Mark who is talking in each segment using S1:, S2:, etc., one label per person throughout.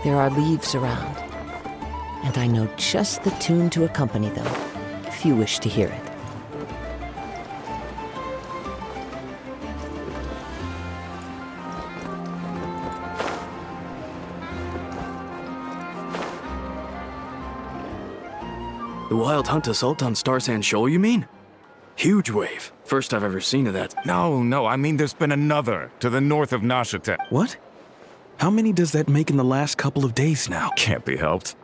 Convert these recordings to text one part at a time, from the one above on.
S1: There are leaves around, and I know just the tune to accompany them, if you wish to hear it.
S2: The Wild Hunt assault on Star Sand Shoal, you mean? Huge wave. First I've ever seen of that.
S3: No, I mean there's been another, to the north of Nashita.
S2: What? How many does that make in the last couple of days now?
S3: Can't be helped.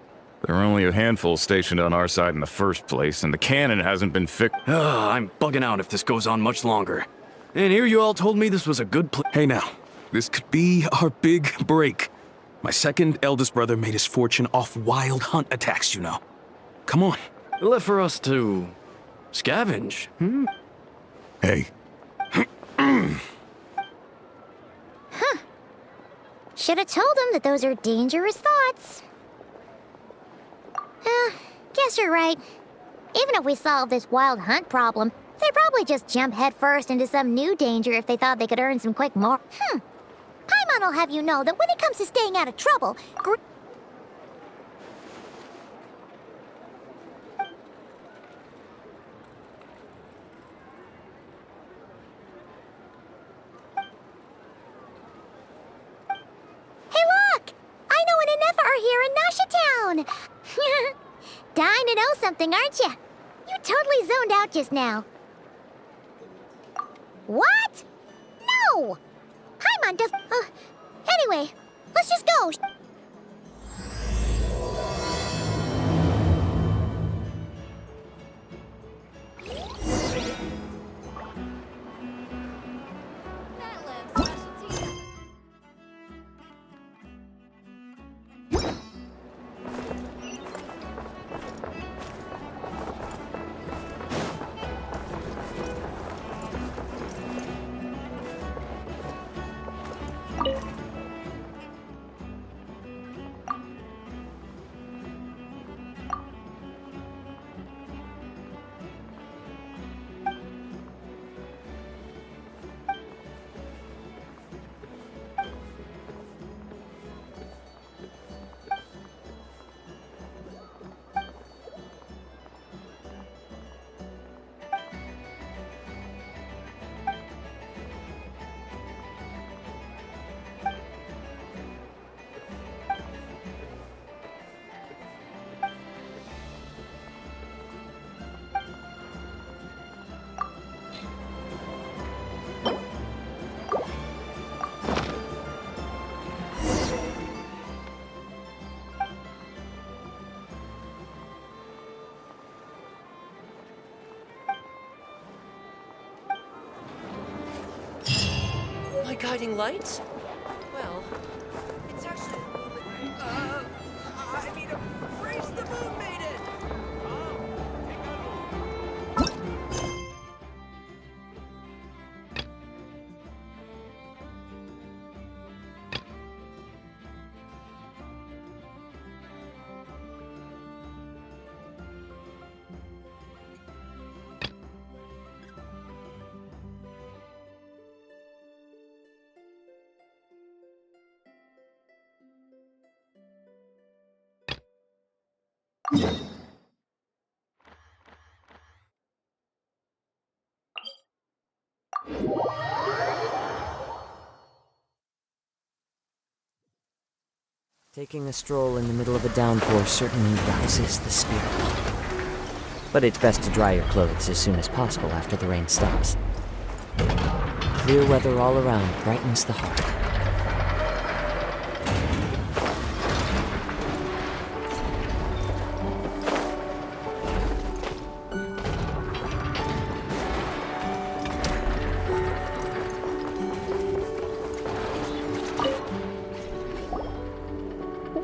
S3: There are only a handful stationed on our side in the first place, and the cannon hasn't been fixed.
S2: I'm bugging out if this goes on much longer. And here you all told me this was a good Hey now, this could be our big break. My second eldest brother made his fortune off Wild Hunt attacks, you know. Come on. Left for us to scavenge,
S3: Hey,
S4: Should have told him that those are dangerous thoughts. Guess you're right. Even if we solve this Wild Hunt problem, they'd probably just jump headfirst into some new danger if they thought they could earn some quick more. Paimon will have you know that when it comes to staying out of trouble, dying to know something, aren't you? You totally zoned out just now. What? No! Paimon does... anyway, let's just go.
S5: Guiding lights? Well, it's actually a moment. I mean, raise the moon maiden!
S1: Taking a stroll in the middle of a downpour certainly rouses the spirit. But it's best to dry your clothes as soon as possible after the rain stops. Clear weather all around brightens the heart.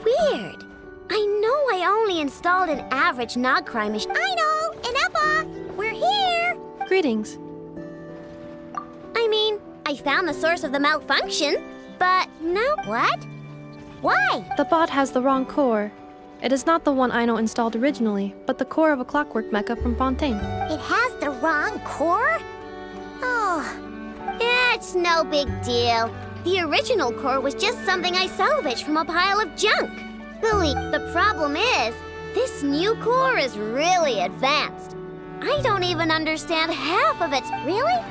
S4: Weird. I know I only installed an average Nogcry machine. I know! Ineppa! We're here!
S6: Greetings.
S4: I mean, I found the source of the malfunction, but no. What? Why?
S6: The bot has the wrong core. It is not the one Aino installed originally, but the core of a clockwork mecha from Fontaine.
S4: It has the wrong core? Oh, it's no big deal. The original core was just something I salvaged from a pile of junk. Billy, the problem is, this new core is really advanced. I don't even understand half of it. Really?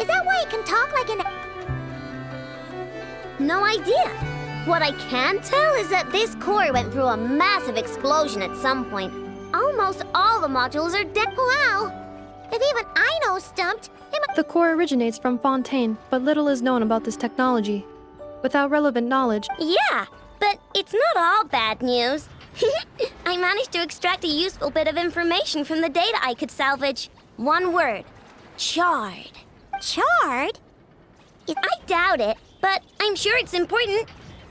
S4: Is that why it can talk like an... No idea. What I can tell is that this core went through a massive explosion at some point. Almost all the modules are dead. Wow! If even I know stumped, it might...
S6: The core originates from Fontaine, but little is known about this technology. Without relevant knowledge,
S4: Yeah, but it's not all bad news. I managed to extract a useful bit of information from the data I could salvage. One word. Charred. Charred? I doubt it, but I'm sure it's important.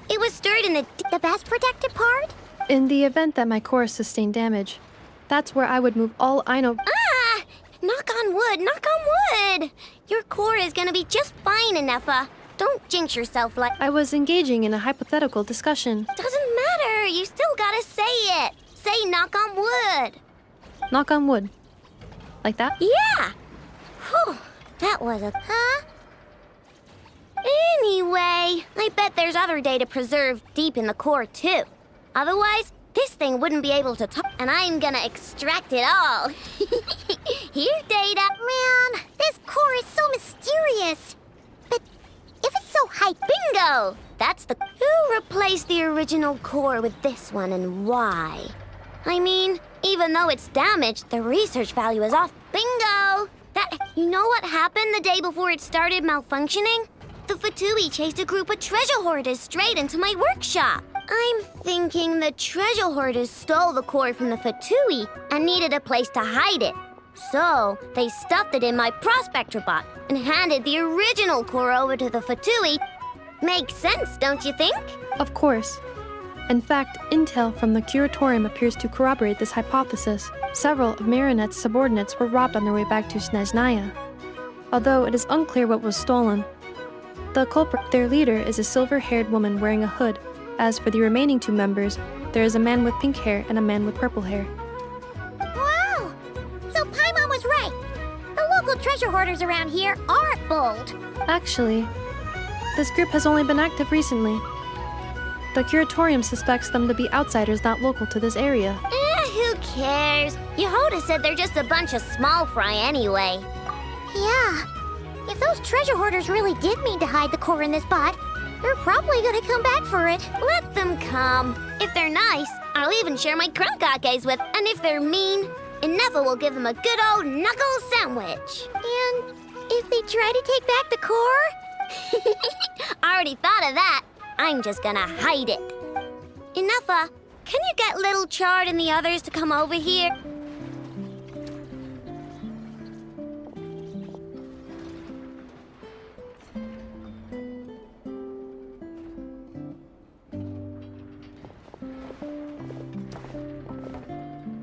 S4: It was stored in the best protected part?
S6: in the event that my core sustained damage, that's where I would move all Ino.
S4: Ah! Knock on wood, knock on wood! Your core is gonna be just fine, Inefa. Don't jinx yourself like...
S6: I was engaging in a hypothetical discussion.
S4: Doesn't matter, you still gotta say it. Say knock on wood.
S6: Knock on wood. Like that?
S4: Yeah! Whew, that was a... Huh? Anyway, I bet there's other data preserved deep in the core, too. Otherwise, this thing wouldn't be able to talk, and I'm gonna extract it all. Here, data. Man, this core is so mysterious. But if it's so high... Bingo! That's the... Who replaced the original core with this one and why? I mean, even though it's damaged, the research value is off. Bingo! You know what happened the day before it started malfunctioning? The Fatui chased a group of treasure hoarders straight into my workshop. I'm thinking the treasure hoarders stole the core from the Fatui and needed a place to hide it. So, they stuffed it in my prospector bot and handed the original core over to the Fatui. Makes sense, don't you think?
S6: Of course. In fact, intel from the Curatorium appears to corroborate this hypothesis. Several of Marinette's subordinates were robbed on their way back to Snezhnaya. Although it is unclear what was stolen. The culprit, their leader, is a silver-haired woman wearing a hood. As for the remaining two members, there is a man with pink hair and a man with purple hair.
S4: Wow! So Paimon was right. The local treasure hoarders around here aren't bold.
S6: Actually, this group has only been active recently. The Curatorium suspects them to be outsiders not local to this area.
S4: Who cares? Yehoda said they're just a bunch of small fry anyway. Yeah. If those treasure hoarders really did mean to hide the core in this bot, they're probably gonna come back for it. Let them come. If they're nice, I'll even share my crunkakes with. And if they're mean, Inefa will give them a good old knuckle sandwich. And if they try to take back the core? I already thought of that. I'm just gonna hide it. Inefa, can you get Little Chard and the others to come over here?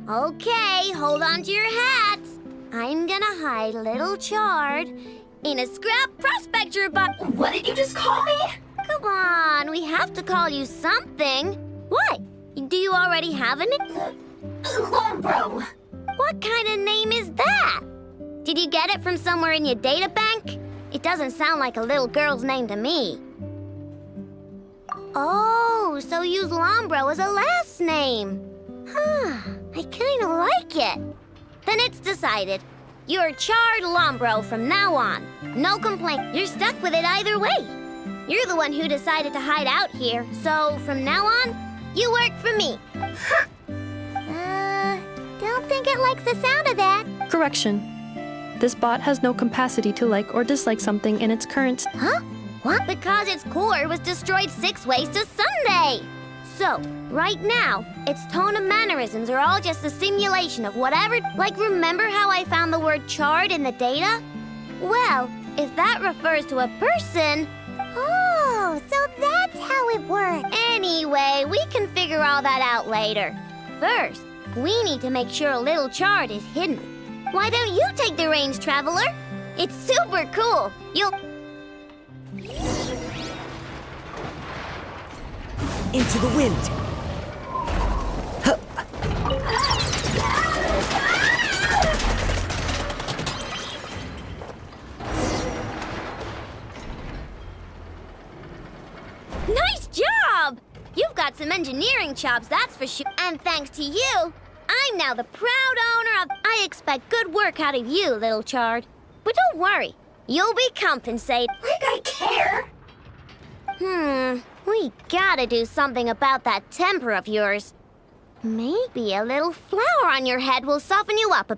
S4: Okay, hold on to your hats. I'm gonna hide Little Chard in a scrap prospector box. What did you just call me? Come on, we have to call you something. What? Do you already have a name? Lombro. What kind of name is that? Did you get it from somewhere in your data bank? It doesn't sound like a little girl's name to me. Oh, so use Lombro as a last name. Huh, I kinda like it. Then it's decided. You're Chard Lombro from now on. No complaint. You're stuck with it either way. You're the one who decided to hide out here, so from now on, you work for me. Don't think it likes the sound of that.
S6: Correction. This bot has no capacity to like or dislike something in its current...
S4: Huh? What? Because its core was destroyed 6 ways to Sunday. So, right now, its tone and mannerisms are all just a simulation of whatever... Like, remember how I found the word charred in the data? Well, if that refers to a person... Oh, so that's how it works. Anyway, we can figure all that out later. First, we need to make sure Little Chard is hidden. Why don't you take the reins, Traveler? It's super cool. You'll...
S1: Into the wind!
S7: Nice job! You've got some engineering chops, that's for sure. And thanks to you, I'm now the proud owner of... I expect good work out of you, little Chard. But don't worry, you'll be compensated. Like I care! We gotta do something about that temper of yours. Maybe a little flour on your head will soften you up a...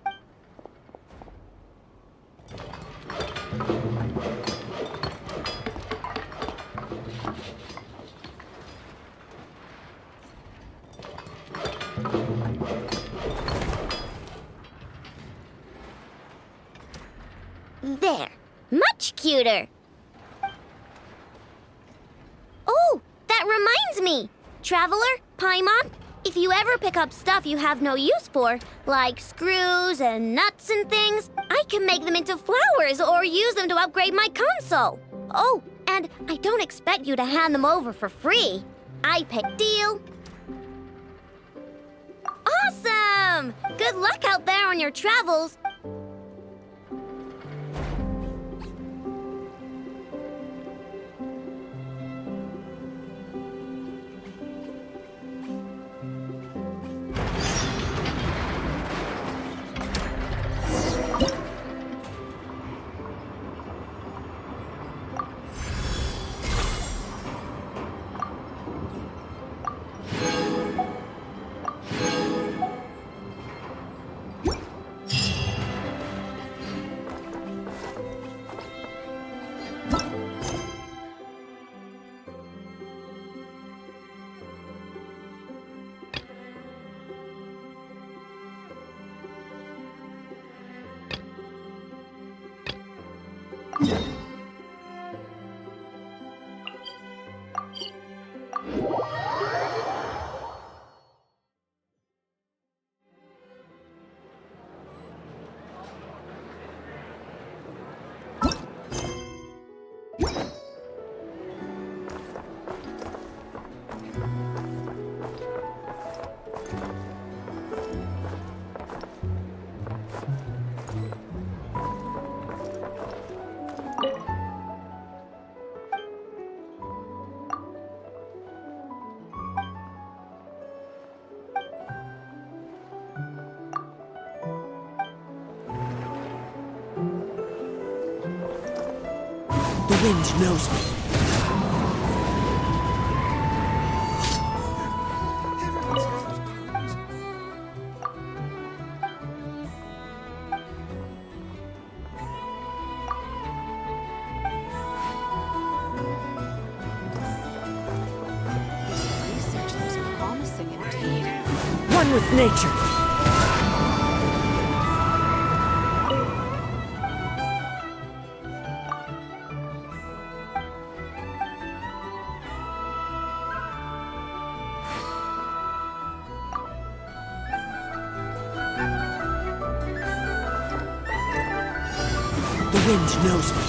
S7: There. Much cuter. Oh, that reminds me. Traveler, Paimon, if you ever pick up stuff you have no use for, like screws and nuts and things, I can make them into flowers or use them to upgrade my console. Oh, and I don't expect you to hand them over for free. I pay. Deal? Awesome! Good luck out there on your travels.
S1: The wind knows me.
S8: Research looks promising indeed.
S1: One with nature. The wind knows me.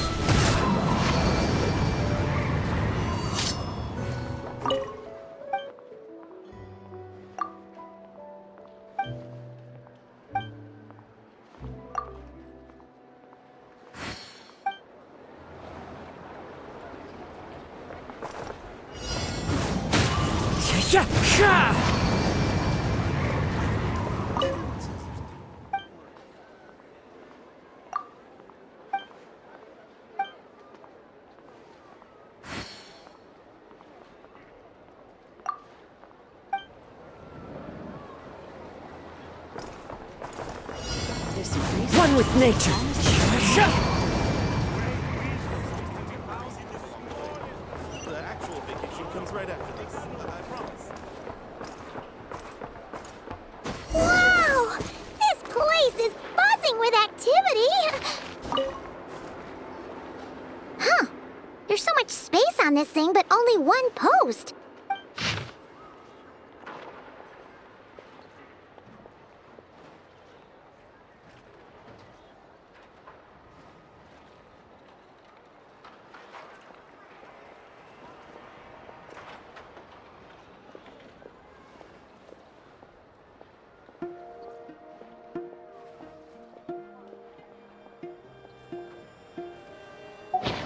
S1: One with nature.
S9: The actual vacation comes right after this. I promise.
S4: Wow! This place is buzzing with activity! Huh. There's so much space on this thing, but only one post.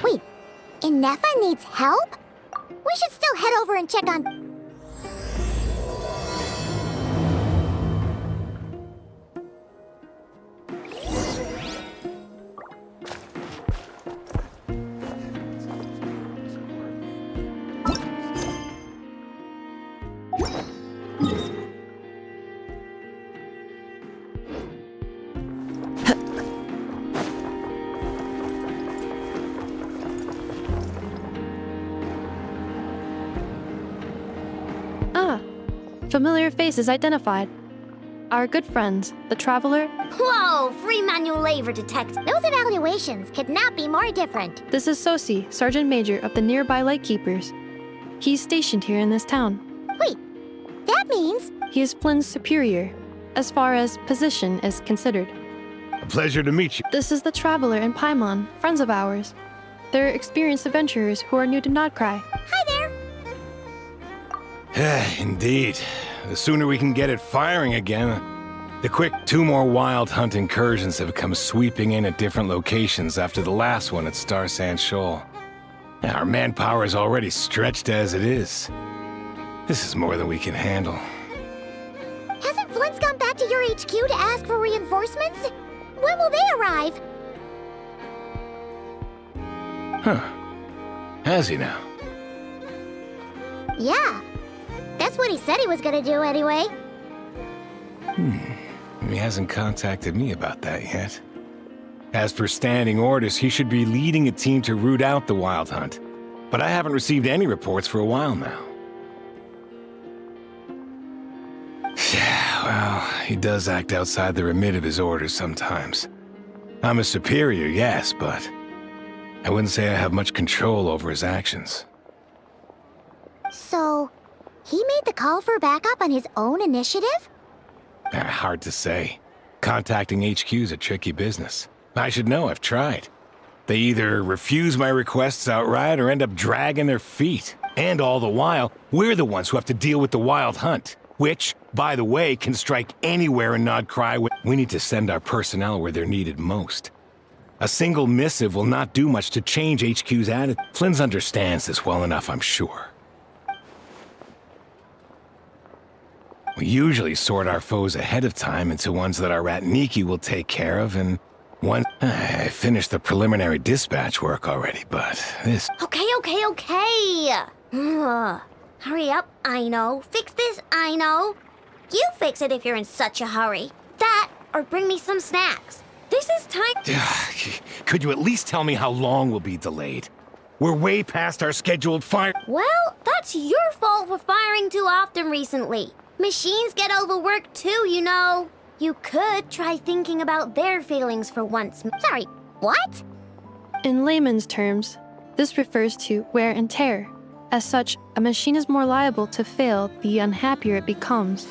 S4: Wait, Inefa needs help? We should still head head over and check on...
S6: Ah, familiar faces identified. Our good friends, the Traveler.
S7: Whoa, free manual labor detected.
S4: Those evaluations could not be more different.
S6: This is Sosi, Sergeant Major of the nearby Lightkeepers. He's stationed here in this town.
S4: Wait, that means...
S6: He is Flynn's superior, as far as position is considered.
S10: A pleasure to meet you.
S6: This is the Traveler and Paimon, friends of ours. They're experienced adventurers who are new to Nodcry.
S4: Hi there.
S10: Indeed. The sooner we can get it firing again, the quick 2 more wild hunt incursions have come sweeping in at different locations after the last one at Star Sand Shoal. Our manpower is already stretched as it is. This is more than we can handle.
S4: Hasn't Flint's gone back to your HQ to ask for reinforcements? When will they arrive?
S10: Huh. Has he now?
S4: Yeah. That's what he said he was gonna do anyway.
S10: He hasn't contacted me about that yet. As per standing orders, he should be leading a team to root out the wild hunt. But I haven't received any reports for a while now. Yeah, well, he does act outside the remit of his orders sometimes. I'm a superior, yes, but I wouldn't say I have much control over his actions.
S4: So, he made the call for backup on his own initiative?
S10: Hard to say. Contacting HQ's a tricky business. I should know, I've tried. They either refuse my requests outright or end up dragging their feet. And all the while, we're the ones who have to deal with the wild hunt, which, by the way, can strike anywhere in Nodcry. We need to send our personnel where they're needed most. A single missive will not do much to change HQ's attitude. Flynn's understands this well enough, I'm sure. We usually sort our foes ahead of time into ones that our rat Niki will take care of, and one... I finished the preliminary dispatch work already, but this...
S7: Okay. Hurry up, I know. Fix this, I know. You fix it if you're in such a hurry. That, or bring me some snacks. This is time...
S10: Could you at least tell me how long we'll be delayed? We're way past our scheduled fire...
S7: Well, that's your fault for firing too often recently. Machines get overworked too, you know. You could try thinking about their feelings for once.
S4: Sorry, what?
S6: In layman's terms, this refers to wear and tear. As such, a machine is more liable to fail the unhappier it becomes.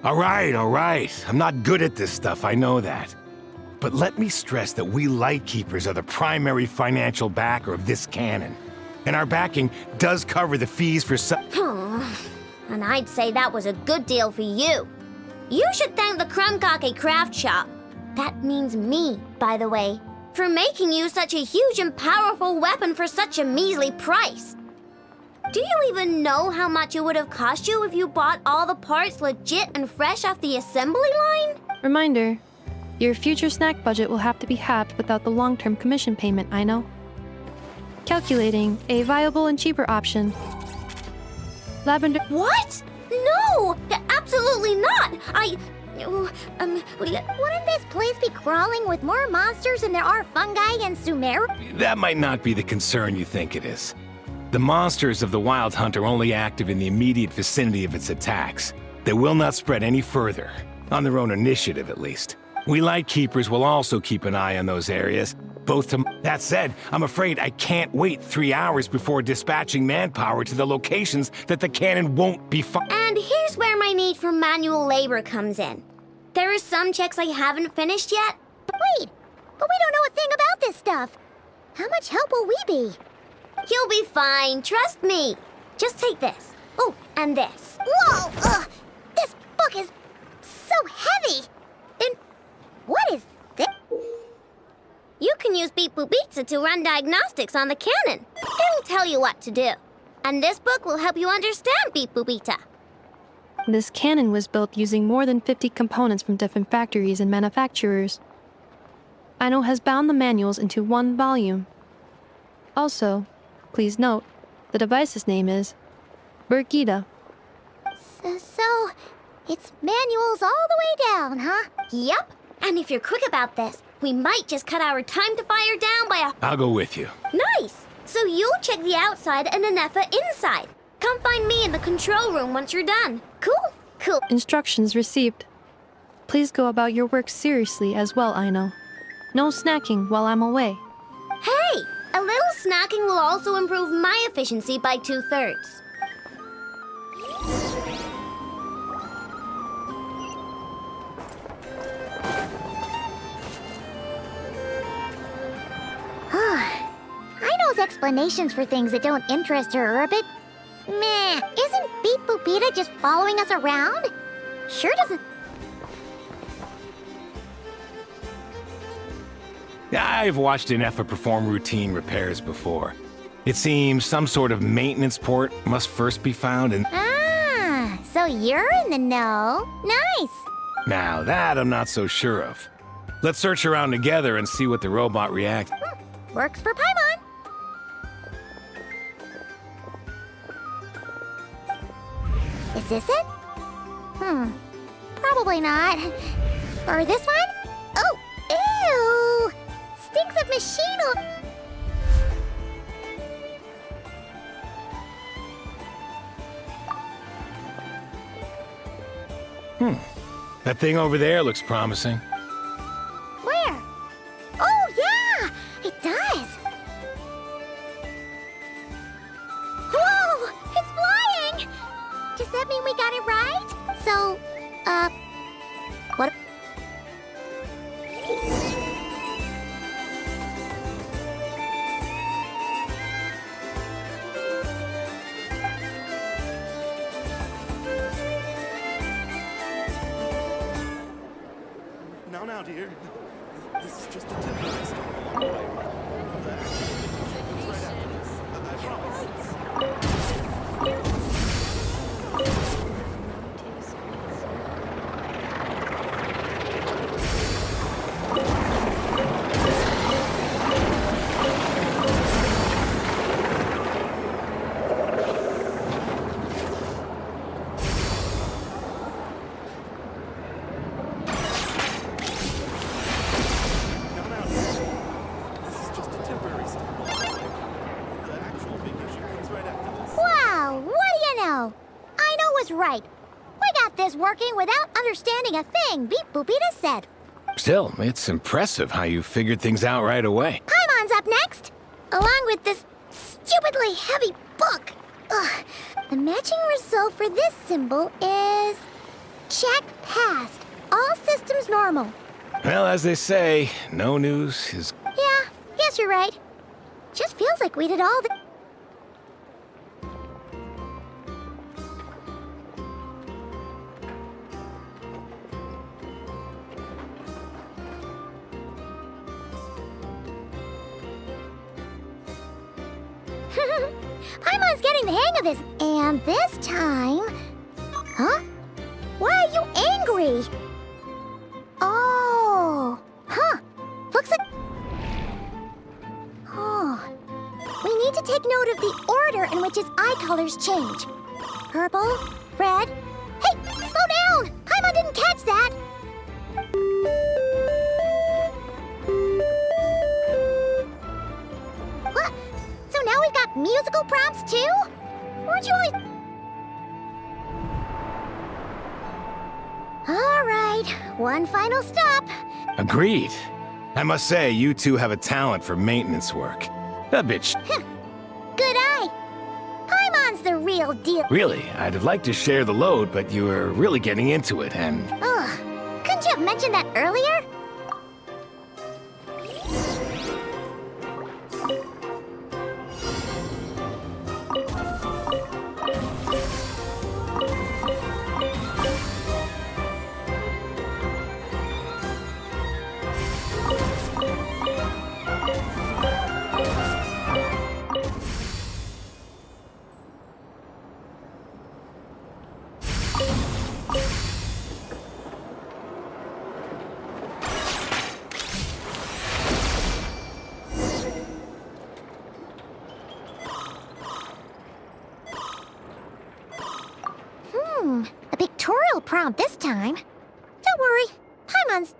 S10: All right. I'm not good at this stuff, I know that. But let me stress that we Lightkeepers are the primary financial backer of this cannon. And our backing does cover the fees for some...
S7: And I'd say that was a good deal for you. You should thank the Krumkake craft shop. That means me, by the way, for making you such a huge and powerful weapon for such a measly price. Do you even know how much it would have cost you if you bought all the parts legit and fresh off the assembly line?
S6: Reminder, your future snack budget will have to be halved without the long-term commission payment, I know. Calculating a viable and cheaper option. Lavender...
S7: What? No! Absolutely not!
S4: Wouldn't this place be crawling with more monsters than there are fungi and Sumeru?
S10: That might not be the concern you think it is. The monsters of the Wild Hunt are only active in the immediate vicinity of its attacks. They will not spread any further, on their own initiative at least. We Lightkeepers will also keep an eye on those areas, both to... That said, I'm afraid I can't wait 3 hours before dispatching manpower to the locations that the cannon won't be
S7: And here's where my need for manual labor comes in. There are some checks I haven't finished yet.
S4: Wait, but we don't know a thing about this stuff. How much help will we be?
S7: You'll be fine, trust me. Just take this. Oh, and this.
S4: Whoa! This book is so heavy! And what is this?
S7: You can use Beep Boop Pizza to run diagnostics on the cannon. It'll tell you what to do. And this book will help you understand Beep Boop Pizza.
S6: This cannon was built using more than 50 components from different factories and manufacturers. Aino has bound the manuals into one volume. Also, please note, the device's name is Birgitta.
S4: So, it's manuals all the way down, huh?
S7: Yep. And if you're quick about this, we might just cut our time to fire down by a...
S10: I'll go with you.
S7: Nice! So you'll check the outside and Anefa inside. Come find me in the control room once you're done. Cool? Cool.
S6: Instructions received. Please go about your work seriously as well, Aino. No snacking while I'm away.
S7: Hey! A little snacking will also improve my efficiency by 2/3.
S4: Aino's explanations for things that don't interest her are a bit... meh. Isn't Beep Boop Pizza just following us around? Sure doesn't...
S10: I've watched Anefa perform routine repairs before. It seems some sort of maintenance port must first be found and...
S4: Ah, so you're in the know. Nice.
S10: Now that I'm not so sure of. Let's search around together and see what the robot reacts.
S4: Works for Paimon. Is this it? Probably not. Or this one? Oh, ew! Stinks of machine oil.
S10: That thing over there looks promising.
S4: Where? Oh, yeah! It does! Whoa! It's flying! Does that mean we got it right? So, what?
S9: Now, dear. This is just a temporary stop. The actual vacation comes right after this. I promise. Now, dear. This is just a temporary stop. The actual vacation comes right after this.
S4: Wow, what do you know? Aino was right. We got this working without understanding a thing Beep Boopita said.
S10: Still, it's impressive how you figured things out right away.
S4: Paimon's up next, along with this stupidly heavy book. Ugh. The matching result for this symbol is... check passed. All systems normal.
S10: Well, as they say, no news is...
S4: Yeah, guess you're right. Just feels like we did all the... Paimon's getting the hang of this. And this time... Huh? Why are you angry? Oh. Huh. Looks like... Oh. We need to take note of the order in which his eye colors change. Purple, red... Hey! Slow down! Paimon didn't catch that! What? So now we've got musical prompts too? Weren't you only... All right, one final stop.
S10: Agreed. I must say, you two have a talent for maintenance work. A bitch.
S4: Good eye. Paimon's the real deal.
S10: Really, I'd have liked to share the load, but you were really getting into it, and...
S4: Ugh. Couldn't you have mentioned that earlier? prompt this time. Don't worry. Paimon's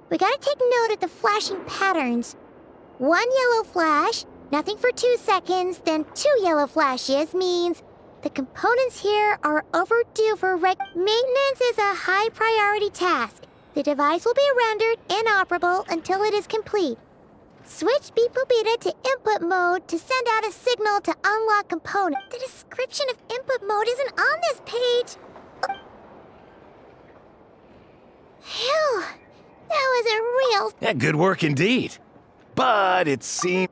S4: we gotta take note of the flashing patterns. 1 yellow flash, nothing for 2 seconds, then 2 yellow flashes means the components here are overdue for maintenance is a high priority task. The device will be rendered inoperable until it is complete. Switch Beep Boopita to input mode to send out a signal to unlock component. The description of input mode isn't on this page. Phew, that was a real...
S10: Yeah, good work indeed. But it seems...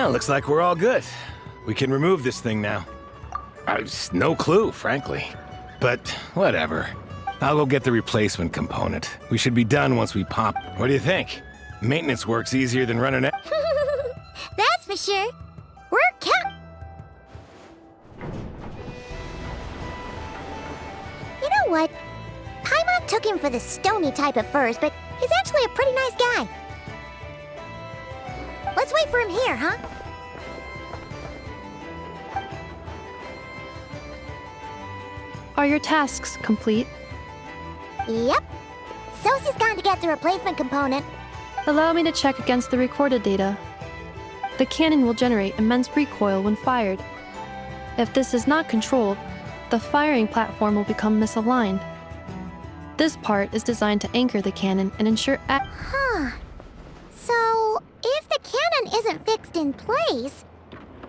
S10: Well, looks like we're all good. We can remove this thing now. I've no clue, frankly. But whatever. I'll go get the replacement component. We should be done once we pop. What do you think? Maintenance work's easier than running it.
S4: That's for sure. We're You know what? Paimon took him for the stony type at first, but he's actually a pretty nice guy. Let's wait for him here, huh?
S6: Are your tasks complete?
S4: Yep. Sosie's gone to get the replacement component.
S6: Allow me to check against the recorded data. The cannon will generate immense recoil when fired. If this is not controlled, the firing platform will become misaligned. This part is designed to anchor the cannon and ensure
S4: Huh. So, if the cannon isn't fixed in place,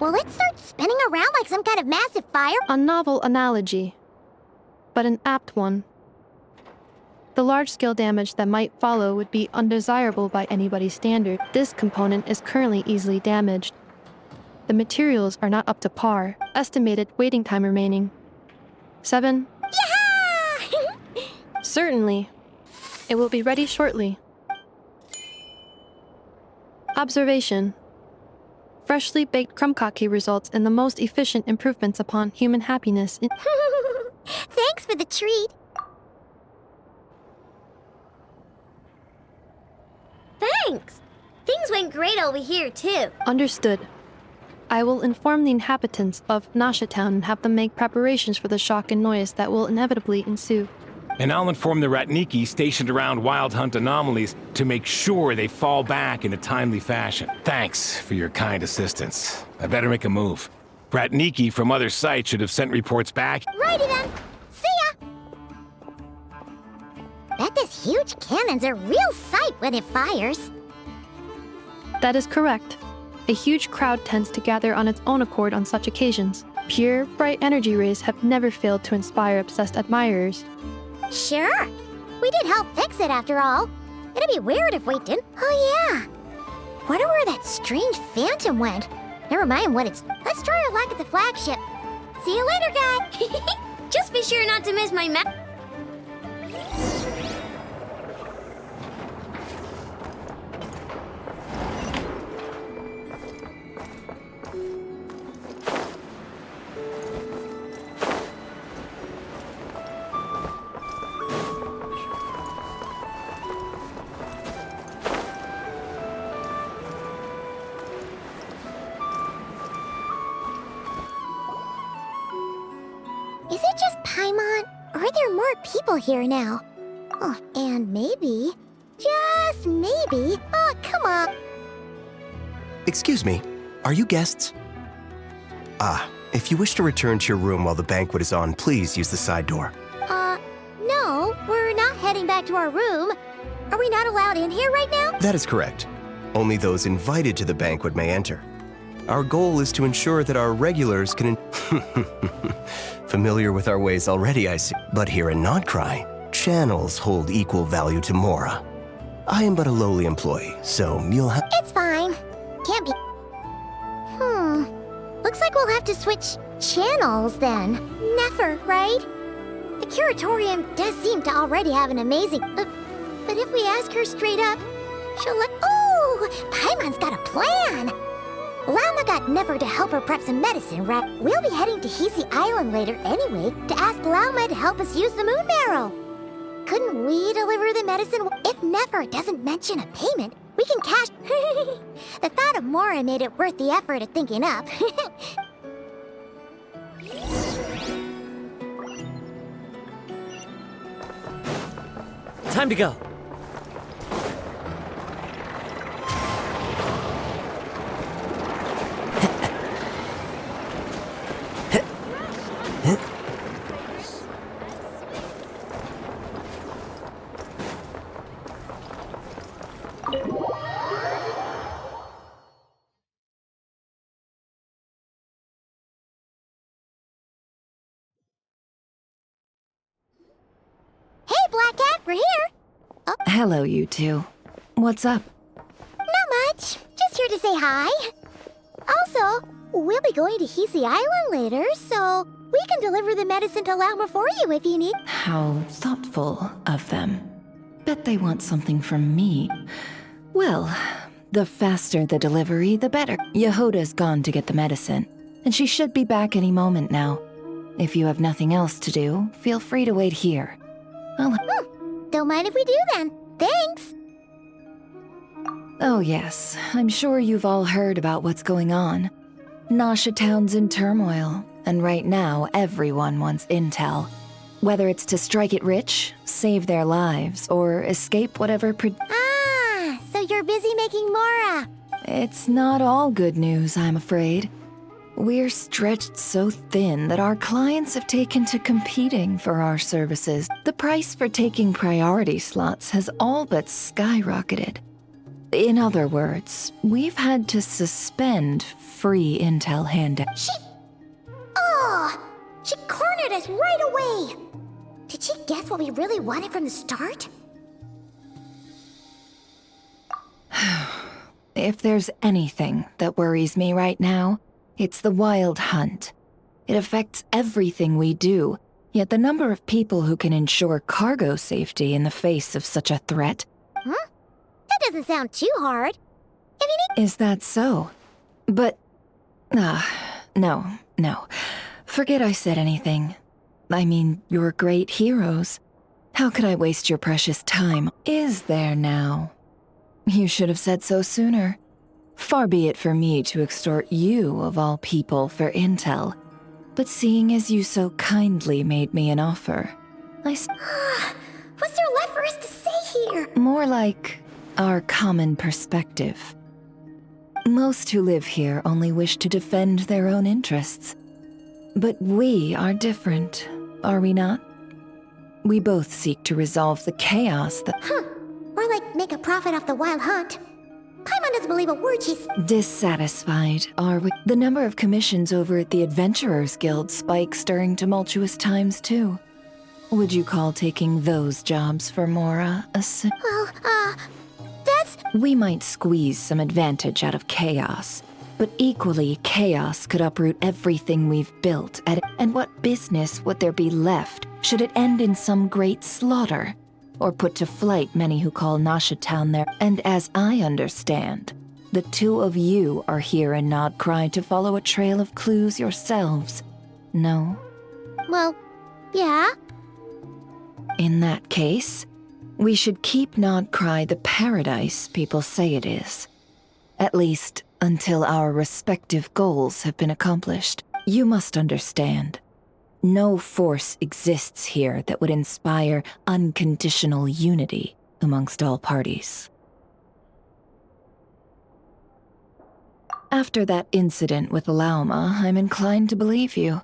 S4: will it start spinning around like some kind of massive fire?
S6: A novel analogy, but an apt one. The large-scale damage that might follow would be undesirable by anybody's standard. This component is currently easily damaged. The materials are not up to par. Estimated waiting time remaining. 7.
S4: Yeah!
S6: Certainly. It will be ready shortly. Observation. Freshly baked krumkake results in the most efficient improvements upon human happiness in
S4: Thanks for the treat.
S7: Thanks! Things went great over here, too.
S6: Understood. I will inform the inhabitants of Nasha Town and have them make preparations for the shock and noise that will inevitably ensue.
S10: And I'll inform the Ratniki stationed around Wild Hunt anomalies to make sure they fall back in a timely fashion. Thanks for your kind assistance. I better make a move. Ratniki from other sites should have sent reports back.
S4: Righty then. See ya! Bet this huge cannon's a real sight when it fires.
S6: That is correct. A huge crowd tends to gather on its own accord on such occasions. Pure, bright energy rays have never failed to inspire obsessed admirers.
S4: Sure. We did help fix it after all. It'd be weird if we didn't. Oh yeah. Wonder where that strange phantom went. Never mind what it's... Let's try our luck at the flagship. See you later, guy.
S7: Just be sure not to miss my map.
S4: are there more people here now? Oh, and maybe, just maybe, oh, come on.
S11: Excuse me, are you guests? If you wish to return to your room while the banquet is on, please use the side door.
S4: No, we're not heading back to our room. Are we not allowed in here right now?
S11: That is correct. Only those invited to the banquet may enter. Our goal is to ensure that our regulars can... Familiar with our ways already, I see. But here in Nodcry, channels hold equal value to Mora. I am but a lowly employee, so you'll have...
S4: It's fine. Can't be... Looks like we'll have to switch channels then. Never, right? The curatorium does seem to already have an amazing... but if we ask her straight up, she'll let... Oh! Paimon's got a plan! Lauma got Never to help her prep some medicine, right? We'll be heading to Hisi Island later anyway to ask Lauma to help us use the moon marrow. Couldn't we deliver the medicine? If Never doesn't mention a payment, we can cash... The thought of Mora made it worth the effort of thinking up.
S1: Time to go.
S4: Hey, Black Cat, we're here.
S12: Hello, you two. What's up?
S4: Not much. Just here to say hi. Also, we'll be going to Hisi Island later, so we can deliver the medicine to Lauma for you if you need.
S12: How thoughtful of them. Bet they want something from me. Well, the faster the delivery, the better. Yehoda's gone to get the medicine, and she should be back any moment now. If you have nothing else to do, feel free to wait here.
S4: Don't mind if we do then. Thanks.
S12: Oh yes, I'm sure you've all heard about what's going on. Nasha Town's in turmoil, and right now everyone wants intel. Whether it's to strike it rich, save their lives, or escape whatever
S4: So you're busy making Mora.
S12: It's not all good news, I'm afraid. We're stretched so thin that our clients have taken to competing for our services. The price for taking priority slots has all but skyrocketed. In other words, we've had to suspend free intel handout.
S4: She cornered us right away. Did she guess what we really wanted from the start?
S12: If there's anything that worries me right now, it's the wild hunt. It affects everything we do, yet the number of people who can ensure cargo safety in the face of such a threat...
S4: That doesn't sound too hard. If you need...
S12: Is that so? But... no. Forget I said anything. I mean, you're great heroes. How could I waste your precious time? Is there now? You should have said so sooner. Far be it for me to extort you, of all people, for intel. But seeing as you so kindly made me an offer,
S4: What's there left for us to say here?
S12: More like our common perspective. Most who live here only wish to defend their own interests. But we are different, are we not? We both seek to resolve the chaos that...
S4: Or like make a profit off the wild hunt. Paimon doesn't believe a word she's...
S12: Dissatisfied, are we? The number of commissions over at the Adventurers Guild spikes during tumultuous times, too. Would you call taking those jobs for Mora a sin?
S4: Well, that's...
S12: We might squeeze some advantage out of chaos, but equally, chaos could uproot everything we've built, and what business would there be left should it end in some great slaughter? Or put to flight many who call Nasha Town their... And as I understand, the two of you are here in Nodcry to follow a trail of clues yourselves. No?
S4: Well, yeah.
S12: In that case, we should keep Nodcry the paradise people say it is. At least, until our respective goals have been accomplished. You must understand. No force exists here that would inspire unconditional unity amongst all parties. After that incident with Lauma, I'm inclined to believe you.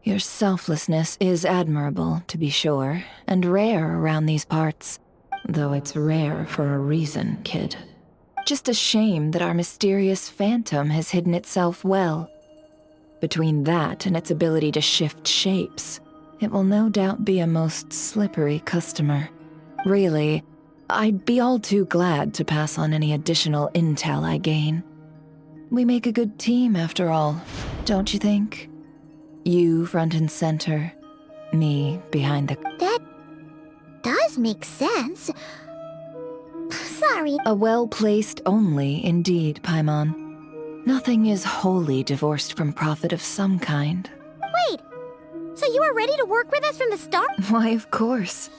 S12: Your selflessness is admirable, to be sure, and rare around these parts. Though it's rare for a reason, kid. Just a shame that our mysterious phantom has hidden itself well. Between that and its ability to shift shapes, it will no doubt be a most slippery customer. Really, I'd be all too glad to pass on any additional intel I gain. We make a good team, after all, don't you think? You front and center, me behind the...
S4: That does make sense. Sorry.
S12: A well-placed only, indeed, Paimon. Nothing is wholly divorced from profit of some kind.
S4: Wait, so you were ready to work with us from the start?
S12: Why, of course.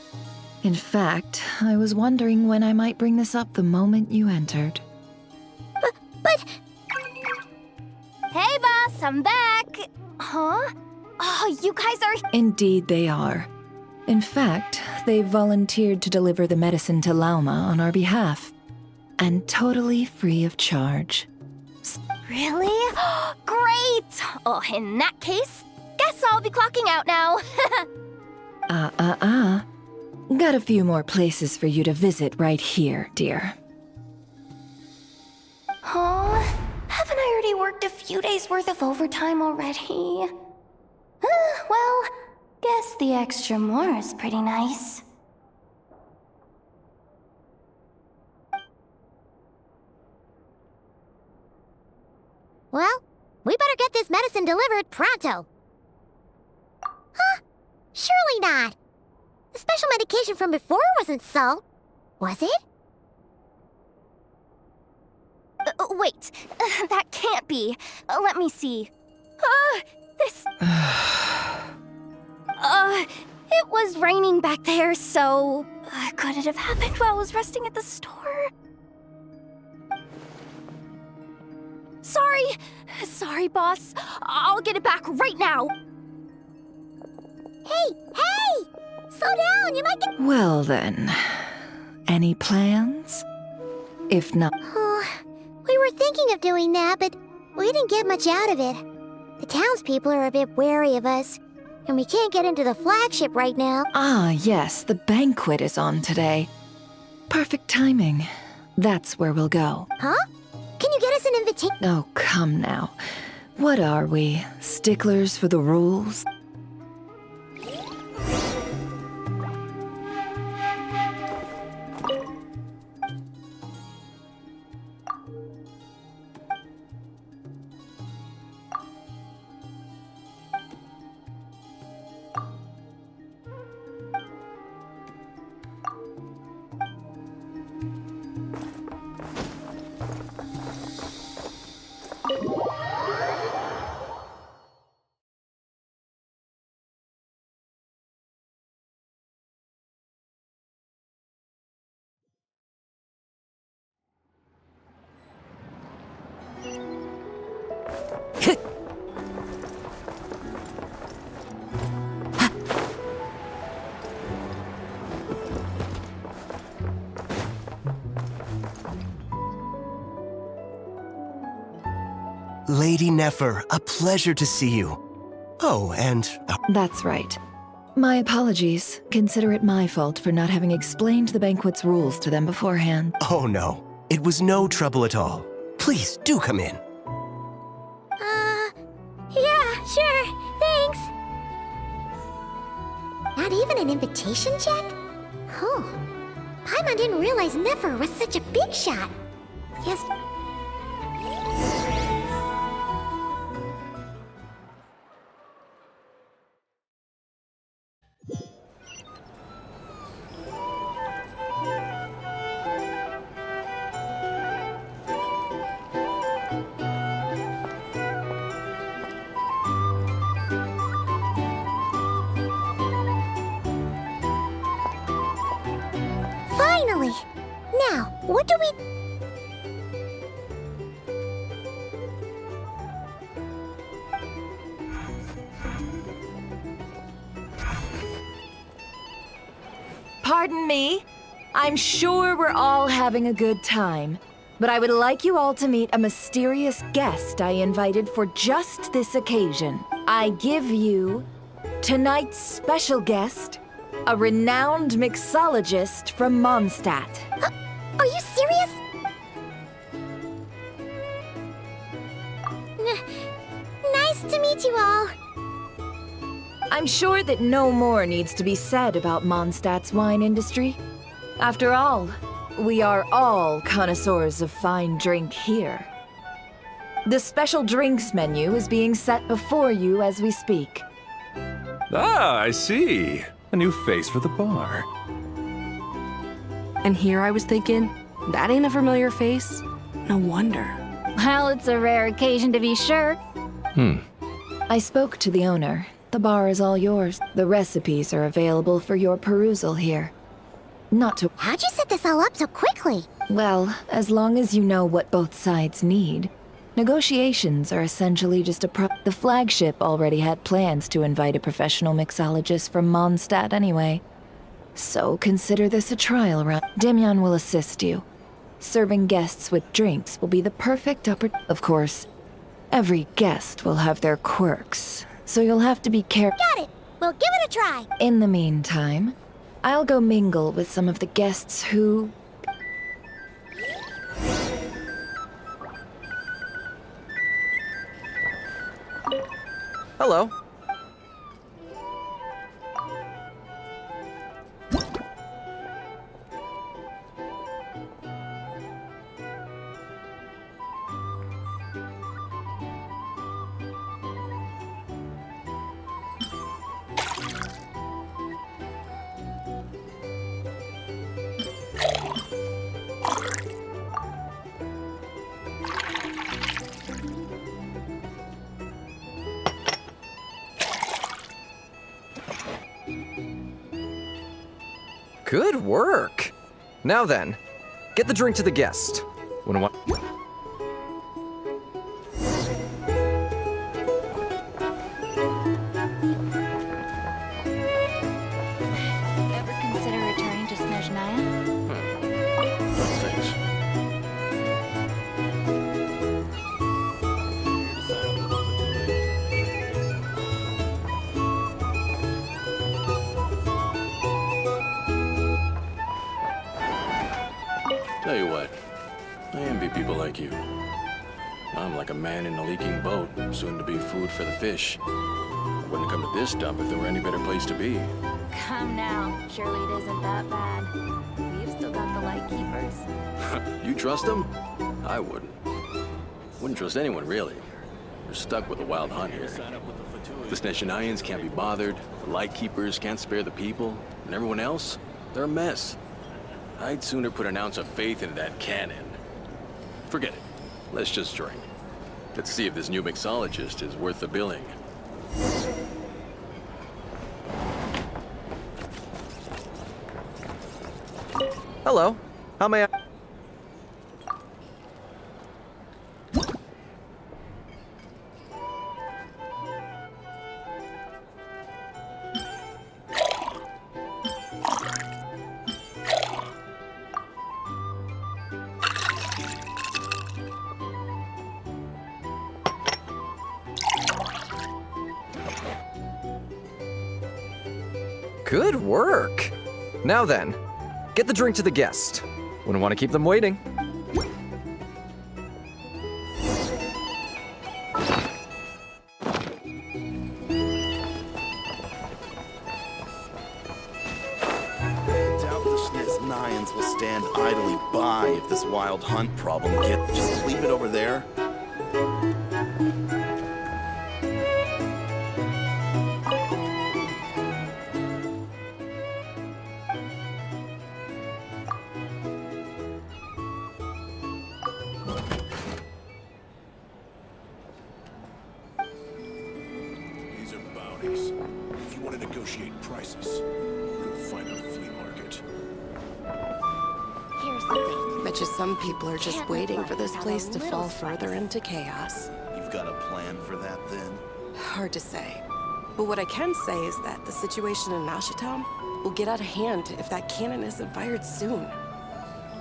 S12: In fact, I was wondering when I might bring this up the moment you entered.
S4: But...
S7: Hey, boss, I'm back. Huh? Oh, you guys are...
S12: Indeed they are. In fact, they've volunteered to deliver the medicine to Lauma on our behalf. And totally free of charge.
S7: Really? Great! Oh, in that case, guess I'll be clocking out now.
S12: Got a few more places for you to visit right here, dear.
S7: Huh? Haven't I already worked a few days' worth of overtime already? Well, guess the extra more is pretty nice.
S4: Well, we better get this medicine delivered pronto. Huh? Surely not. The special medication from before wasn't salt, was it?
S7: Wait, that can't be. Let me see. This... it was raining back there, so... could it have happened while I was resting at the store? Sorry, boss. I'll get it back right now.
S4: Hey! Slow down, you might get...
S12: Well then, any plans? If not...
S4: Oh, we were thinking of doing that, but we didn't get much out of it. The townspeople are a bit wary of us, and we can't get into the flagship right now.
S12: Ah, yes, the banquet is on today. Perfect timing. That's where we'll go.
S4: Huh? Can you get us an invitation?
S12: Oh, come now. What are we, sticklers for the rules?
S11: Lady Nefer, a pleasure to see you. Oh, and...
S12: That's right. My apologies. Consider it my fault for not having explained the banquet's rules to them beforehand.
S11: Oh no, it was no trouble at all. Please, do come in.
S4: Yeah, sure, thanks. Not even an invitation check? Oh, Paimon didn't realize Nefer was such a big shot. Yes. Finally! Now, what do we...
S12: Pardon me. I'm sure we're all having a good time, but I would like you all to meet a mysterious guest I invited for just this occasion. I give you tonight's special guest, a renowned mixologist from Mondstadt.
S4: Are you serious? Nice to meet you all.
S12: I'm sure that no more needs to be said about Mondstadt's wine industry. After all, we are all connoisseurs of fine drink here. The special drinks menu is being set before you as we speak.
S2: Ah, I see. A new face for the bar.
S8: And here I was thinking, that ain't a familiar face. No wonder.
S4: Well, it's a rare occasion to be sure.
S12: I spoke to the owner. The bar is all yours. The recipes are available for your perusal here. Not to...
S4: How'd you set this all up so quickly?
S12: Well, as long as you know what both sides need. Negotiations are essentially just the flagship already had plans to invite a professional mixologist from Mondstadt anyway. So consider this a trial run. Demyan will assist you. Serving guests with drinks will be the perfect Of course, every guest will have their quirks, so you'll have to be careful.
S4: Got it. We'll give it a try.
S12: In the meantime, I'll go mingle with some of the guests who...
S5: Hello. Good work! Now then, get the drink to the guest. When what?
S4: Ever consider returning to Snezhnaya?
S2: Thanks.
S13: Tell you what, I envy people like you. I'm like a man in a leaking boat, soon to be food for the fish. I wouldn't come to this dump if there were any better place to be.
S4: Come now. Surely it isn't that bad. We've still got the light keepers.
S13: You trust them? I wouldn't. Wouldn't trust anyone, really. We're stuck with a wild hunt here. The Snezhnayans can't be bothered, the Lightkeepers can't spare the people, and everyone else, they're a mess. I'd sooner put an ounce of faith into that cannon. Forget it. Let's just drink. Let's see if this new mixologist is worth the billing.
S5: Hello. How may I... Good work! Now then, get the drink to the guest. Wouldn't want to keep them waiting.
S9: I doubt the Snezhnayans will stand idly by if this wild hunt problem gets... Just leave it over there.
S14: These are bounties. If you want to negotiate prices, go find a flea market.
S4: Here's the thing.
S8: Bet you some people are just
S4: Can't
S8: waiting
S4: let
S8: for this
S4: life
S8: place
S4: have
S8: to
S4: a
S8: fall
S4: little
S8: further
S4: spice.
S8: into chaos.
S9: You've got a plan for that, then?
S8: Hard to say. But what I can say is that the situation in Nashitam, will get out of hand if that cannon isn't fired soon.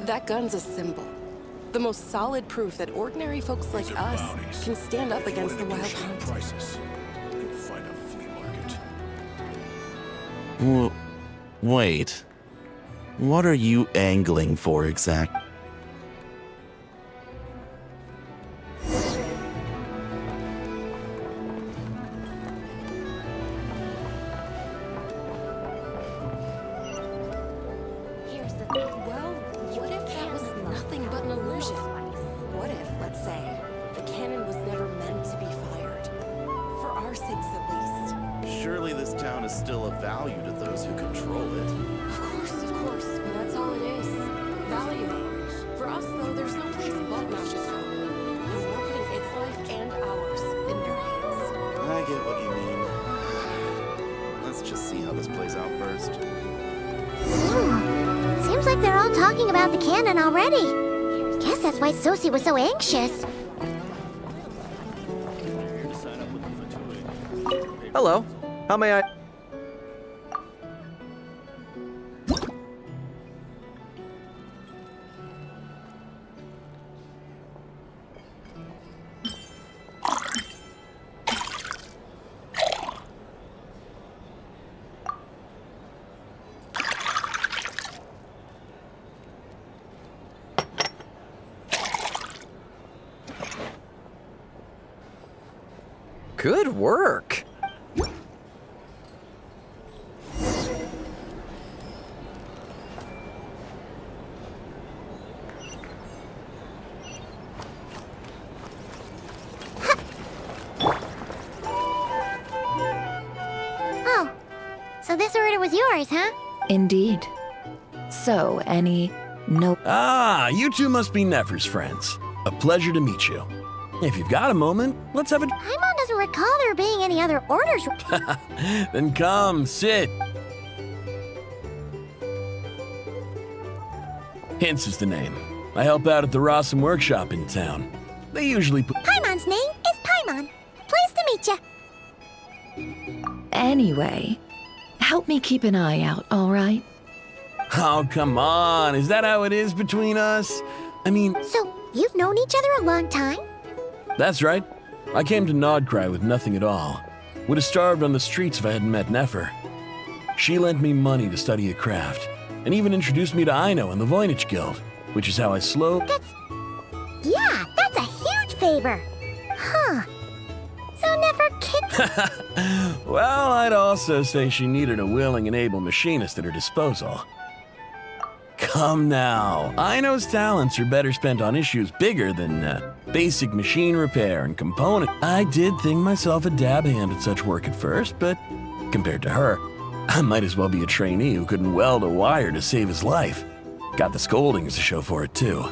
S8: That gun's a symbol. The most solid proof that ordinary folks like us can stand up against the wild hunt.
S14: Prices. Go find a flea market.
S15: Wait. What are you angling for exactly?
S7: Here's the thing.
S8: Well, what if that was nothing but an illusion? What if, let's say, the cannon was never meant to be fired? For our sakes, at least.
S15: Surely this town is still of value to those who control it.
S8: Of course, but that's all it is. Value. For us, though, there's no place but Nashito. And we're putting its life and ours in their hands.
S15: I get what you mean. Let's just see how this plays out first.
S4: Seems like they're all talking about the cannon already. Guess that's why Sosie was so anxious.
S16: Hello. How may I... Good work.
S4: Oh, so this order was yours, huh?
S12: Indeed. So, no.
S2: Ah, you two must be Nefer's friends. A pleasure to meet you. If you've got a moment, let's have a...
S4: Paimon doesn't recall there being any other orders.
S2: Then come, sit. Hints is the name. I help out at the Rossum workshop in town. They usually put...
S4: Paimon's name is Paimon. Pleased to meet you.
S12: Anyway, help me keep an eye out, all right?
S2: Oh, come on. Is that how it is between us? I mean...
S4: So, you've known each other a long time?
S2: That's right. I came to Nodcry with nothing at all. Would have starved on the streets if I hadn't met Nefer. She lent me money to study a craft, and even introduced me to Aino and the Voynich Guild, which is how I
S4: Yeah, that's a huge favor. Huh. So Nefer kicked...
S2: Well, I'd also say she needed a willing and able machinist at her disposal. Come now. Aino's talents are better spent on issues bigger than basic machine repair and component. I did think myself a dab hand at such work at first, but compared to her, I might as well be a trainee who couldn't weld a wire to save his life. Got the scoldings to show for it, too.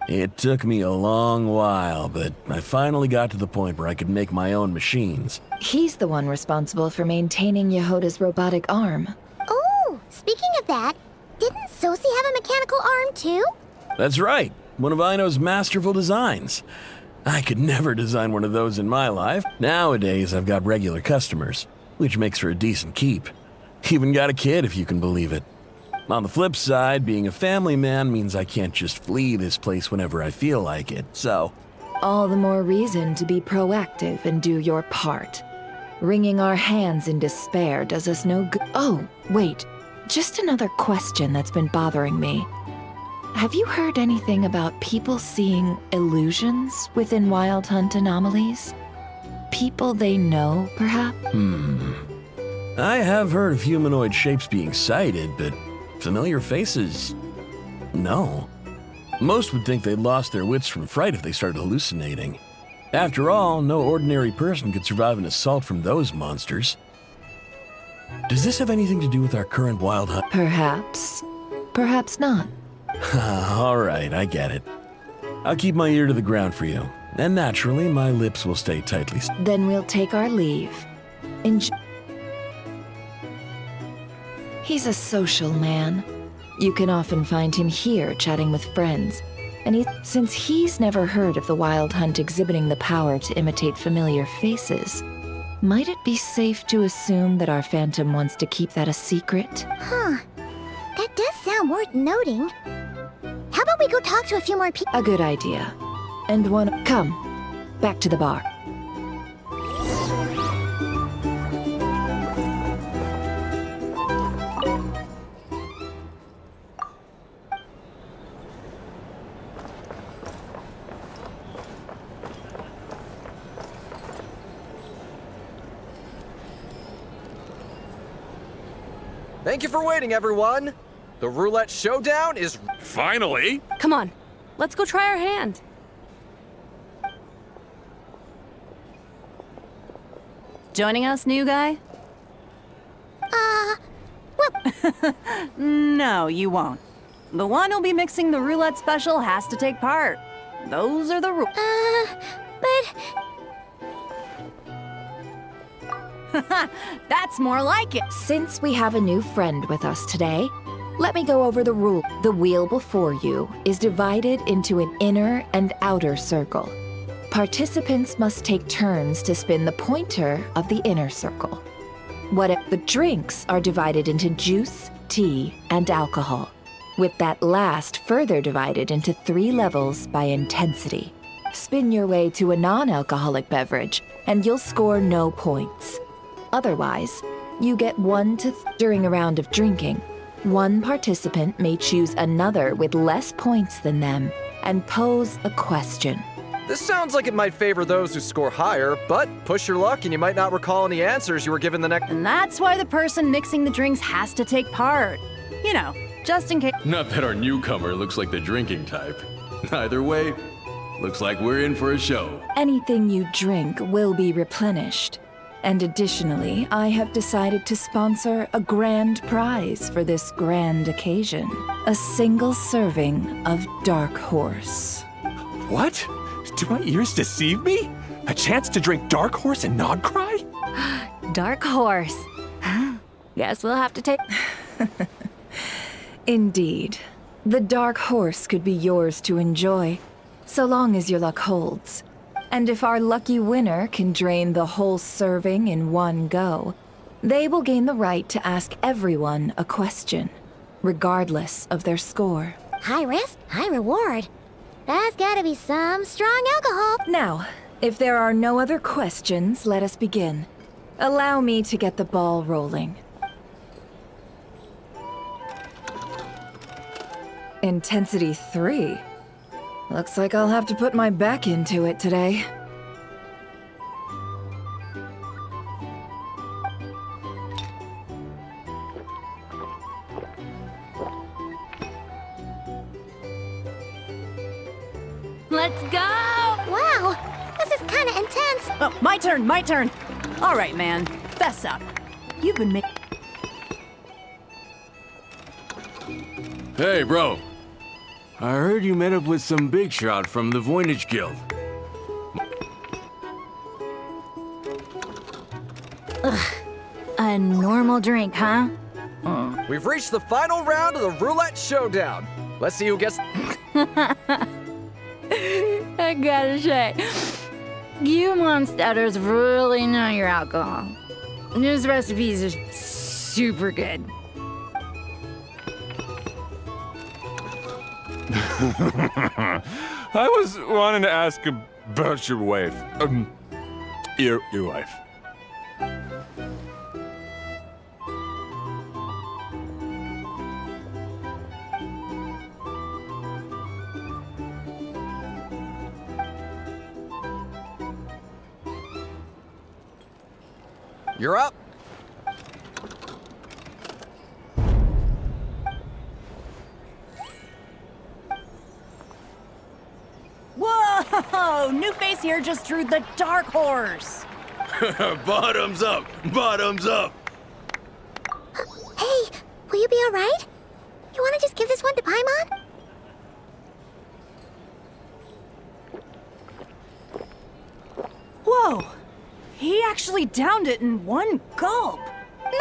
S2: It took me a long while, but I finally got to the point where I could make my own machines.
S12: He's the one responsible for maintaining Yehoda's robotic arm.
S4: Oh, speaking of that, didn't Sosie have a mechanical arm too?
S2: That's right, one of Aino's masterful designs. I could never design one of those in my life. Nowadays, I've got regular customers, which makes for a decent keep. Even got a kid, if you can believe it. On the flip side, being a family man means I can't just flee this place whenever I feel like it, so...
S12: All the more reason to be proactive and do your part. Wringing our hands in despair does us no good. Oh, wait. Just another question that's been bothering me. Have you heard anything about people seeing illusions within Wild Hunt anomalies? People they know, perhaps?
S2: I have heard of humanoid shapes being sighted, but familiar faces? No. Most would think they'd lost their wits from fright if they started hallucinating. After all, no ordinary person could survive an assault from those monsters. Does this have anything to do with our current wild hunt?
S12: Perhaps. Perhaps not.
S2: All right, I get it. I'll keep my ear to the ground for you. And naturally, my lips will stay tightly.
S12: Then we'll take our leave. He's a social man. You can often find him here chatting with friends. And since he's never heard of the Wild Hunt exhibiting the power to imitate familiar faces, Might it be safe to assume that our Phantom wants to keep that a secret?
S4: Huh. That does sound worth noting. How about we go talk to a few more people?
S12: A good idea. And one... Come. Back to the bar.
S16: Thank you for waiting, everyone. The roulette showdown is...
S3: Finally?
S17: Come on, let's go try our hand. Joining us, new guy? No, you won't. The one who'll be mixing the roulette special has to take part. Those are the rules. That's more like it.
S12: Since we have a new friend with us today, let me go over the rule. The wheel before you is divided into an inner and outer circle. Participants must take turns to spin the pointer of the inner circle. The drinks are divided into juice, tea, and alcohol, with that last further divided into 3 levels by intensity. Spin your way to a non-alcoholic beverage, and you'll score no points. Otherwise, you get 1 to... During a round of drinking, one participant may choose another with less points than them and pose a question.
S16: This sounds like it might favor those who score higher, but push your luck and you might not recall any answers you were given the next...
S17: And that's why the person mixing the drinks has to take part. You know, just in case...
S13: Not that our newcomer looks like the drinking type. Either way, looks like we're in for a show.
S12: Anything you drink will be replenished. And additionally, I have decided to sponsor a grand prize for this grand occasion. A single serving of Dark Horse.
S10: What? Do my ears deceive me? A chance to drink Dark Horse and not cry?
S17: Dark Horse. Guess we'll have to take...
S12: Indeed. The Dark Horse could be yours to enjoy, so long as your luck holds. And if our lucky winner can drain the whole serving in one go, they will gain the right to ask everyone a question, regardless of their score.
S4: High risk, high reward. That's gotta be some strong alcohol.
S12: Now, if there are no other questions, let us begin. Allow me to get the ball rolling. Intensity 3. Looks like I'll have to put my back into it today.
S17: Let's go!
S4: Wow, this is kinda intense.
S17: Oh, my turn. All right, man, fess up. You've been making...
S13: Hey, bro. I heard you met up with some big shot from the Voynich Guild.
S17: A normal drink, huh?
S16: We've reached the final round of the roulette showdown. Let's see who gets...
S17: I gotta say, you monsters really know your alcohol. This recipes are super good.
S3: I was wanting to ask about your wife. Your wife.
S16: You're up.
S17: Whoa! New face here just drew the Dark Horse.
S13: Bottoms up! Bottoms up!
S4: Hey, will you be alright? You wanna just give this one to Paimon?
S17: Whoa! He actually downed it in one gulp.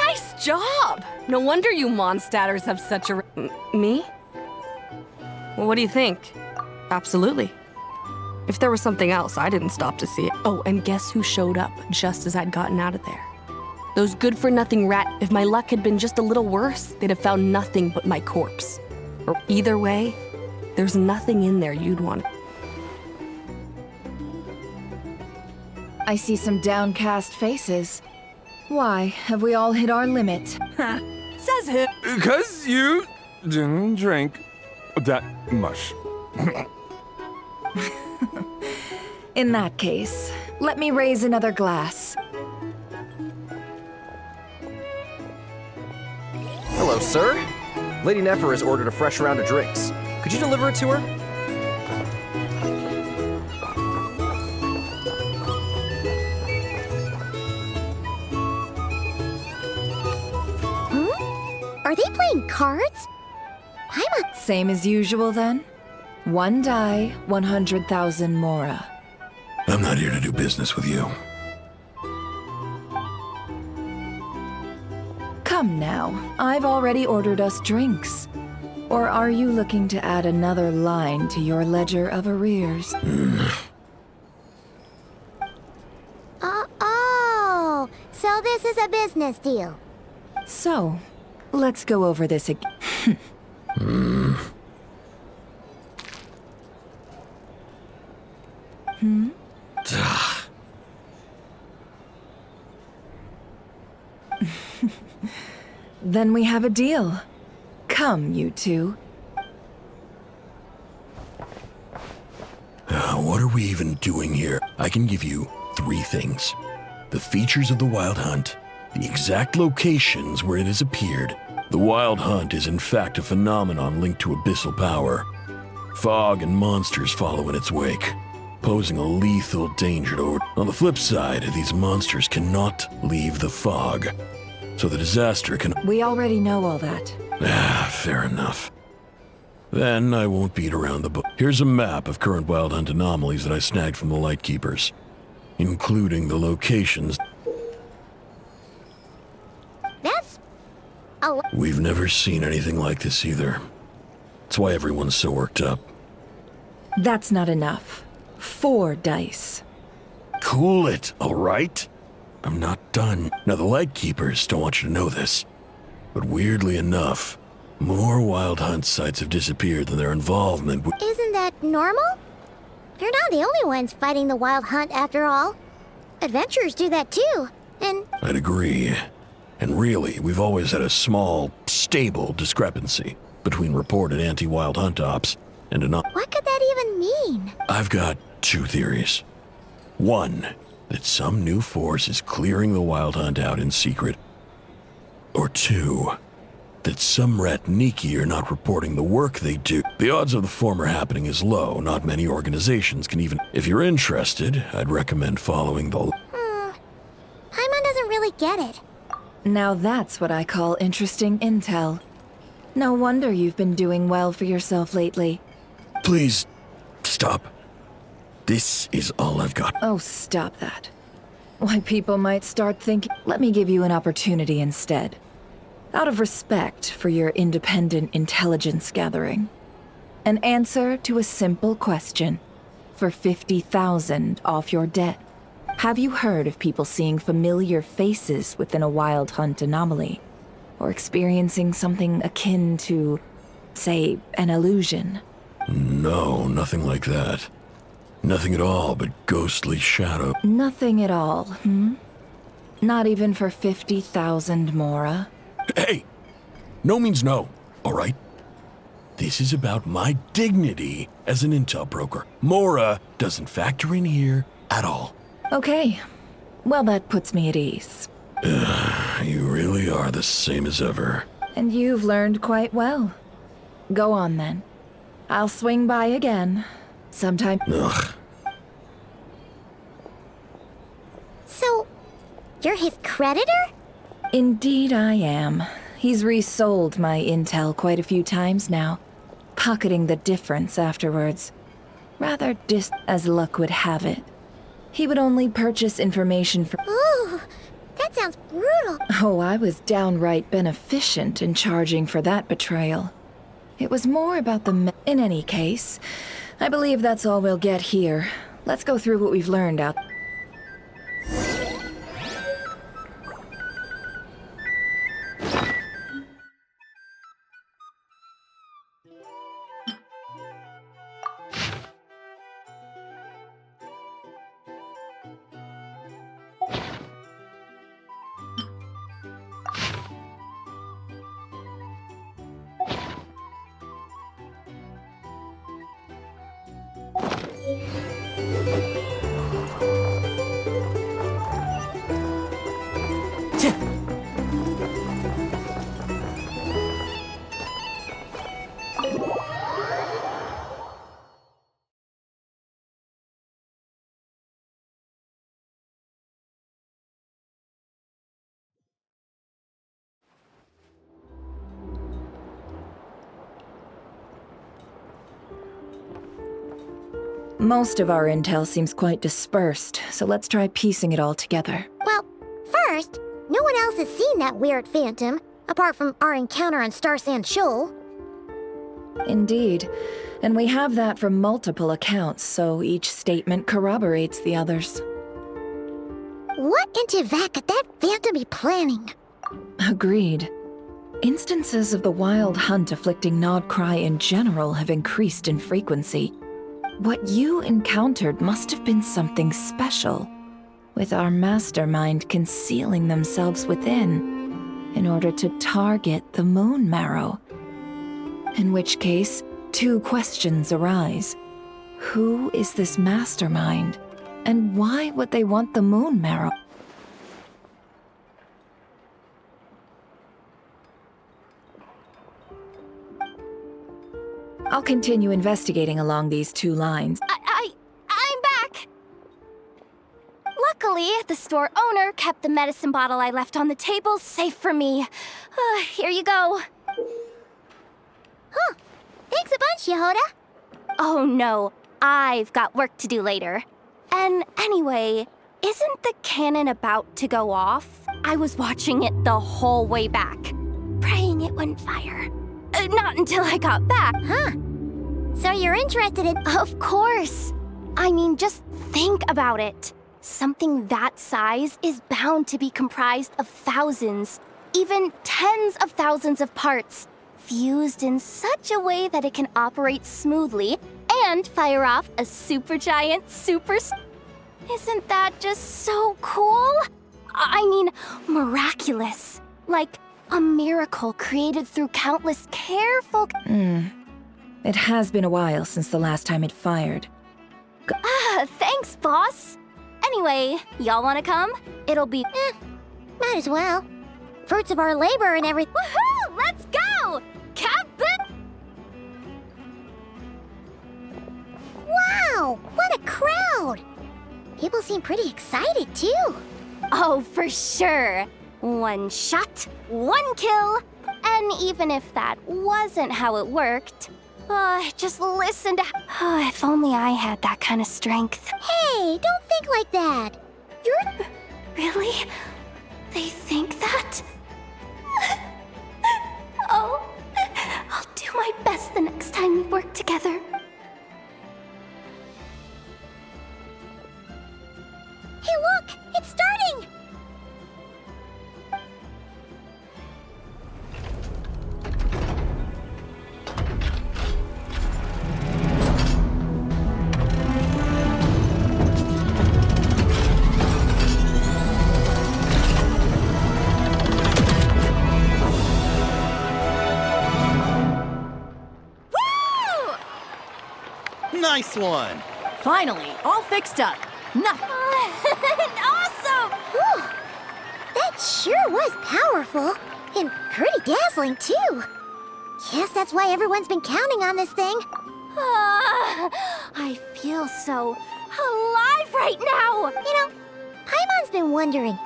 S18: Nice job! No wonder you Mondstadters have such a... Me? Well, what do you think? Absolutely. If there was something else, I didn't stop to see it. Oh, and guess who showed up just as I'd gotten out of there? Those good-for-nothing rat. If my luck had been just a little worse, they'd have found nothing but my corpse. Or either way, there's nothing in there you'd want.
S12: I see some downcast faces. Why, have we all hit our limit?
S18: Says who?
S3: Because you didn't drink that much.
S12: In that case, let me raise another glass.
S16: Hello, sir. Lady Nefer has ordered a fresh round of drinks. Could you deliver it to her?
S4: Are they playing cards?
S12: Same as usual, then? One die, 100,000 mora.
S14: I'm not here to do business with you.
S12: Come now, I've already ordered us drinks. Or are you looking to add another line to your ledger of arrears?
S4: Oh, so this is a business deal.
S12: So, let's go over this again. Then we have a deal. Come, you two.
S14: What are we even doing here? I can give you 3 things. The features of the Wild Hunt, the exact locations where it has appeared. The Wild Hunt is in fact a phenomenon linked to abyssal power. Fog and monsters follow in its wake, posing a lethal danger to... On the flip side, these monsters cannot leave the fog, so the disaster can...
S12: We already know all that.
S14: Fair enough. Then I won't beat around the bush. Here's a map of current Wild Hunt anomalies that I snagged from the Lightkeepers, including the locations.
S4: That's
S14: We've never seen anything like this either. That's why everyone's so worked up.
S12: That's not enough. 4 dice.
S14: Cool it, all right? I'm not done. Now, the Lightkeepers don't want you to know this, but weirdly enough, more Wild Hunt sites have disappeared than their involvement with...
S4: Isn't that normal? They're not the only ones fighting the Wild Hunt after all. Adventurers do that too, and...
S14: I'd agree. And really, we've always had a small, stable discrepancy between reported anti-Wild Hunt ops and an...
S4: What could that even mean?
S14: I've got 2 theories. 1, that some new force is clearing the Wild Hunt out in secret. Or 2, that some Ratniki are not reporting the work they do. The odds of the former happening is low. Not many organizations can even... If you're interested, I'd recommend following the...
S4: Paimon doesn't really get it.
S12: Now that's what I call interesting intel. No wonder you've been doing well for yourself lately.
S14: Please, stop. This is all I've got.
S12: Oh, stop that. Why, people might start thinking... Let me give you an opportunity instead. Out of respect for your independent intelligence gathering. An answer to a simple question. For 50,000 off your debt. Have you heard of people seeing familiar faces within a Wild Hunt anomaly? Or experiencing something akin to, say, an illusion?
S14: No, nothing like that. Nothing at all but ghostly shadow.
S12: Nothing at all, Not even for 50,000 mora?
S14: Hey! No means no, all right? This is about my dignity as an intel broker. Mora doesn't factor in here at all.
S12: Okay. Well, that puts me at ease.
S14: You really are the same as ever.
S12: And you've learned quite well. Go on, then. I'll swing by again. Sometime...
S14: Ugh.
S4: So, you're his creditor?
S12: Indeed I am. He's resold my intel quite a few times now, pocketing the difference afterwards. Rather as luck would have it. He would only purchase information for...
S4: Ooh, that sounds brutal.
S12: Oh, I was downright beneficent in charging for that betrayal. It was more about the... In any case, I believe that's all we'll get here. Let's go through what we've learned out. Most of our intel seems quite dispersed, so let's try piecing it all together.
S4: Well, first, no one else has seen that weird phantom, apart from our encounter on Star Sand Shoal.
S12: Indeed. And we have that from multiple accounts, so each statement corroborates the others.
S4: What in Teyvat could that phantom be planning?
S12: Agreed. Instances of the wild hunt afflicting Nodcry in general have increased in frequency. What you encountered must have been something special, with our mastermind concealing themselves within, in order to target the Moon Marrow. In which case, two questions arise. Who is this mastermind? And why would they want the Moon Marrow? I'll continue investigating along these two lines.
S7: I'm back! Luckily, the store owner kept the medicine bottle I left on the table safe for me. Here you go.
S4: Huh. Thanks a bunch, Yehoda.
S7: Oh no, I've got work to do later. And anyway, isn't the cannon about to go off? I was watching it the whole way back, praying it wouldn't fire. Not until I got back.
S4: Huh. So you're interested in...
S7: Of course. I mean, just think about it. Something that size is bound to be comprised of thousands, even tens of thousands of parts, fused in such a way that it can operate smoothly and fire off a supergiant super... Isn't that just so cool? I mean, miraculous. Like a miracle created through countless careful...
S12: It has been a while since the last time it fired.
S7: Thanks, boss. Anyway, y'all wanna come? It'll be...
S4: might as well. Fruits of our labor and everything.
S7: Woohoo! Let's go! Kabam!
S4: Wow! What a crowd! People seem pretty excited, too.
S7: Oh, for sure. One shot, one kill. And even if that wasn't how it worked... just listen to... if only I had that kind of strength.
S4: Hey, don't think like that.
S7: You're... Really? They think that? Oh, I'll do my best the next time we work together.
S4: Hey, look! It's starting!
S15: Nice one!
S5: Finally, all fixed up. Nothing.
S7: Awesome!
S4: Whew. That sure was powerful. And pretty dazzling, too. Guess that's why everyone's been counting on this thing.
S7: I feel so alive right now!
S4: You know, Paimon's been wondering,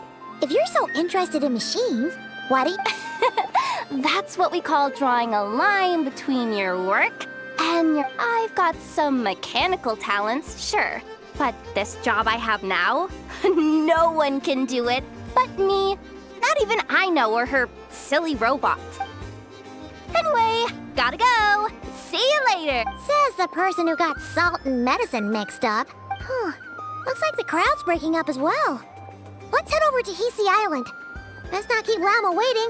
S4: if you're so interested in machines, why do you...
S7: That's what we call drawing a line between your work and your... I've got some mechanical talents, sure. But this job I have now, no one can do it but me. Not even I know or her silly robots. Anyway, gotta go. See you later.
S4: Says the person who got salt and medicine mixed up. Huh. Looks like the crowd's breaking up as well. Let's head over to Hisi Island. Best not keep Llama waiting.